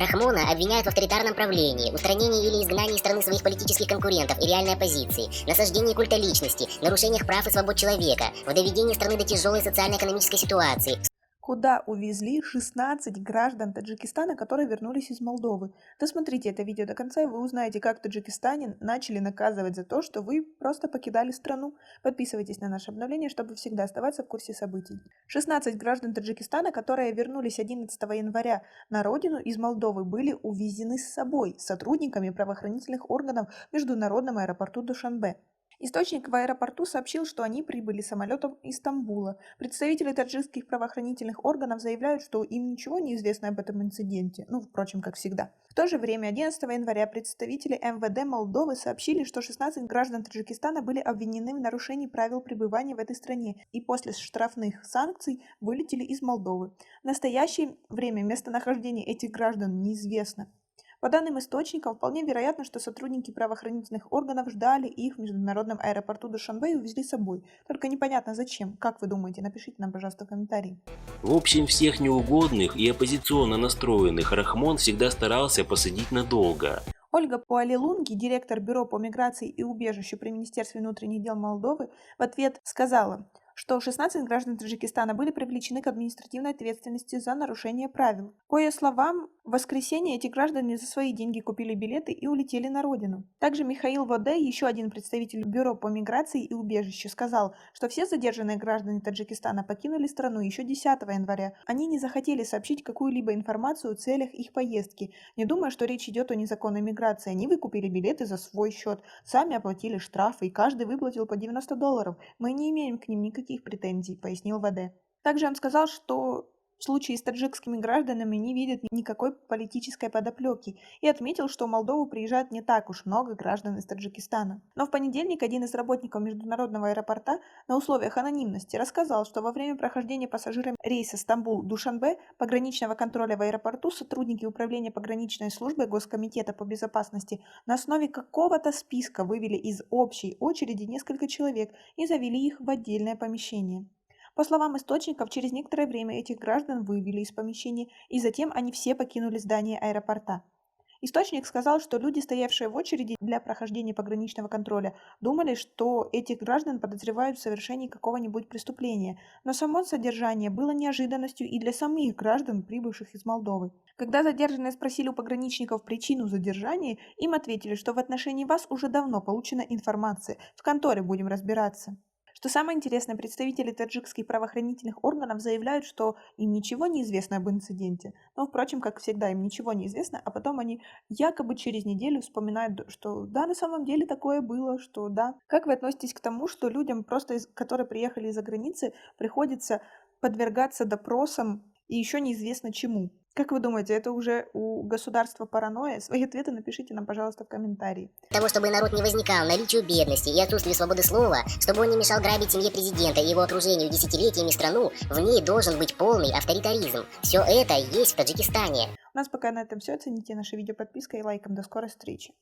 Рахмона обвиняют в авторитарном правлении, устранении или изгнании из страны своих политических конкурентов и реальной оппозиции, насаждении культа личности, нарушениях прав и свобод человека, в доведении страны до тяжелой социально-экономической ситуации. Куда увезли 16 граждан Таджикистана, которые вернулись из Молдовы. Досмотрите это видео до конца, и вы узнаете, как в Таджикистане начали наказывать за то, что вы просто покидали страну. Подписывайтесь на наше обновление, чтобы всегда оставаться в курсе событий. 16 граждан Таджикистана, которые вернулись 11 января на родину из Молдовы, были увезены с собой сотрудниками правоохранительных органов в международном аэропорту Душанбе. Источник в аэропорту сообщил, что они прибыли самолетом из Стамбула. Представители таджикских правоохранительных органов заявляют, что им ничего не известно об этом инциденте. Впрочем, как всегда. В то же время 11 января представители МВД Молдовы сообщили, что 16 граждан Таджикистана были обвинены в нарушении правил пребывания в этой стране и после штрафных санкций вылетели из Молдовы. В настоящее время местонахождение этих граждан неизвестно. По данным источников, вполне вероятно, что сотрудники правоохранительных органов ждали их в международном аэропорту Душанбе и увезли с собой. Только непонятно зачем. Как вы думаете? Напишите нам, пожалуйста, в комментарии. В общем, всех неугодных и оппозиционно настроенных Рахмон всегда старался посадить надолго. Ольга Пуалилунги, директор Бюро по миграции и убежищу при Министерстве внутренних дел Молдовы, в ответ сказала, что 16 граждан Таджикистана были привлечены к административной ответственности за нарушение правил. По ее словам, в воскресенье эти граждане за свои деньги купили билеты и улетели на родину. Также Михаил Воде, еще один представитель Бюро по миграции и убежищу, сказал, что все задержанные граждане Таджикистана покинули страну еще 10 января. Они не захотели сообщить какую-либо информацию о целях их поездки, не думая, что речь идет о незаконной миграции. Они выкупили билеты за свой счет, сами оплатили штрафы, и каждый выплатил по $90. Мы не имеем к ним никаких претензий, пояснил Воде. Также он сказал, что в случае с таджикскими гражданами не видит никакой политической подоплеки и отметил, что в Молдову приезжает не так уж много граждан из Таджикистана. Но в понедельник один из работников международного аэропорта на условиях анонимности рассказал, что во время прохождения пассажирами рейса Стамбул-Душанбе пограничного контроля в аэропорту сотрудники Управления пограничной службы Госкомитета по безопасности на основе какого-то списка вывели из общей очереди несколько человек и завели их в отдельное помещение. По словам источников, через некоторое время этих граждан вывели из помещения, и затем они все покинули здание аэропорта. Источник сказал, что люди, стоявшие в очереди для прохождения пограничного контроля, думали, что этих граждан подозревают в совершении какого-нибудь преступления, но само содержание было неожиданностью и для самих граждан, прибывших из Молдовы. Когда задержанные спросили у пограничников причину задержания, им ответили, что в отношении вас уже давно получена информация, в конторе будем разбираться. Что самое интересное, представители таджикских правоохранительных органов заявляют, что им ничего не известно об инциденте. Но, впрочем, как всегда, им ничего не известно, а потом они якобы через неделю вспоминают, что да, на самом деле такое было, что да. Как вы относитесь к тому, что людям, которые приехали из-за границы, приходится подвергаться допросам и еще неизвестно чему? Как вы думаете, это уже у государства паранойя? Свои ответы напишите нам, пожалуйста, в комментарии. Для того, чтобы народ не возникал наличию бедности и отсутствию свободы слова, чтобы он не мешал грабить семье президента и его окружению десятилетиями страну, в ней должен быть полный авторитаризм. Все это есть в Таджикистане. У нас пока на этом все. Оцените наше видео подпиской и лайком. До скорой встречи.